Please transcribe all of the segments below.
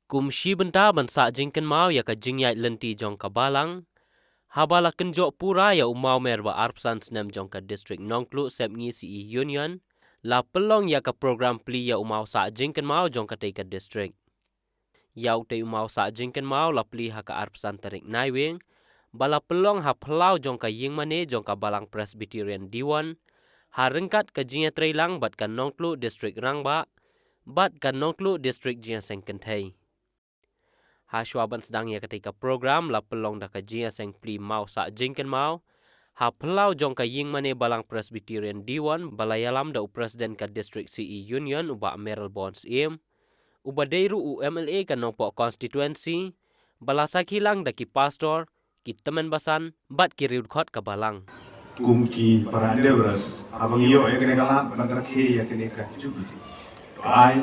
Kumshi benta bansa jingken mau ya ka jingyai lenti jong ka balang. Habala kenjok pura ya umau merba arpsan senem jong ka distrik Nongklu sep ngisi union. La pelong ya ka program pli ya umau sa jingken mau jong ka ka distrik. Ya te umau sa jingken mau la pli ha ka arpsan tarik naiwing. Bala pelong ha pelau jong ka ying mane jong ka balang Presbyterian Diwan. Ha rengkat ka jingya trailang bat ka Nongklu distrik Rangba. Bat ka Nongklu distrik jingya sengkentai. Ha syuaban sedang ya ketika program la pelong da ka jia seng pli mau sa jingken mau. Ha pelau jong ka ying mane balang Presbyterian Diwan balayalam da presiden ka district CE Union uba Merrill Bonds im. Uba deiru UMLA ka nongpo constituency. Balasa kilang da ki pastor, ki temen basan, bat ki riudkot ka balang. Kumki para endeavors abang iyo ya kene kala bangrakhe ya kene ka jubili. Ai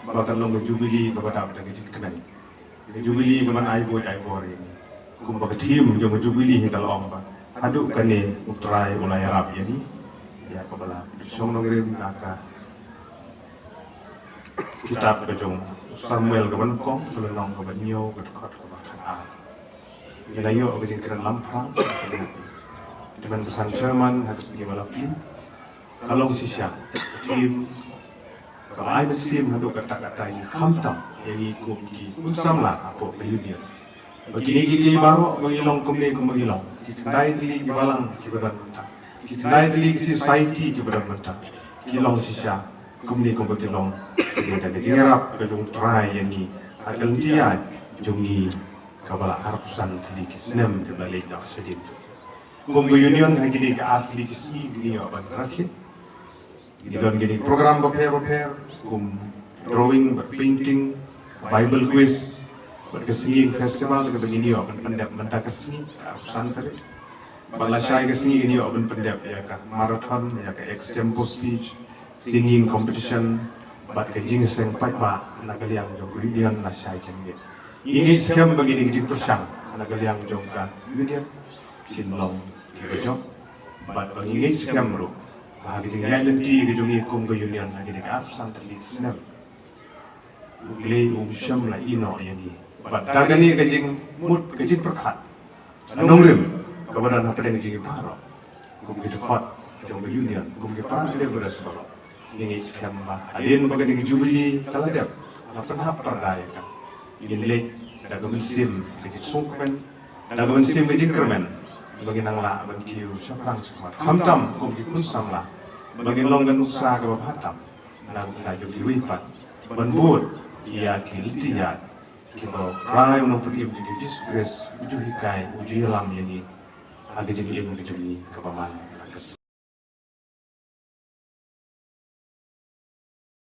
bakal long jubili ka bata bata ke kenai. Jubili kaman ai boy ai bori. Kum bak team jong jubili he kalau amba. Adu kane utrai mulai Arab yani. Ya kabala. Song nongrim naka. Kitab ke jong Samuel kaman kong sudah nong kaman nyo ke dekat ke bakal. Ilayo ke jengkeran lampang. Dengan pesan Sherman harus dimalapin. Kalau sisya tim kalau ada sim hadu kata-kata yang kamtam yang ikut di unsamlah apa union. Begini gigi baru mengilong kumni kumilong. Kita ini di balang kibaran mentah. Kita ini di society kibaran mentah. Kilong sisya kumni kumilong. Kita jadi ngerap kedung try yang ni agal dia jungi kabala harpusan di kisnem di balik dah sedih. Kumbu union hagi ke atlet si ini apa terakhir. Ini don gini program repair, drawing, painting, Bible quiz, kesini festival ke begini apa pendap mentah kesini santai. Balasai kesini ini apa pendap ya ke marathon ya ke extempo speech, singing competition, bat ke jing seng patba nagaliang jong union nasai jengge. Ini skam begini jing persang nagaliang jong ka union kinlong kibajok bat begini skam ro. Bahagi tinggal lenti kejungi kum ke union lagi dekat absan terlihat senang. Uglei syam la ino yang ni. Pada gani kejing mut kejing perkat. Nongrim kepada apa yang kejing paro. Kum ke dekat jong ke union. Kum ke perang dia beras paro. Ini sekian bah. Adin bagai dengan jubili kalau dia. Apa nak perdaya kan. Ini lek ada kemensim kejing sungpen. Ada kemensim kejing kermen. Bagi nangla bagi kiu syafrang semua. Hamdam kum ke kun samlah. Bagi longgan usaha ke bahatam, nang tajuk diwipat, banbur, ia kiliti ya, kita rai unang pergi menjadi disgrace, uju hikai, uju hilam yang ini, agak jadi ilmu kejuni kepaman.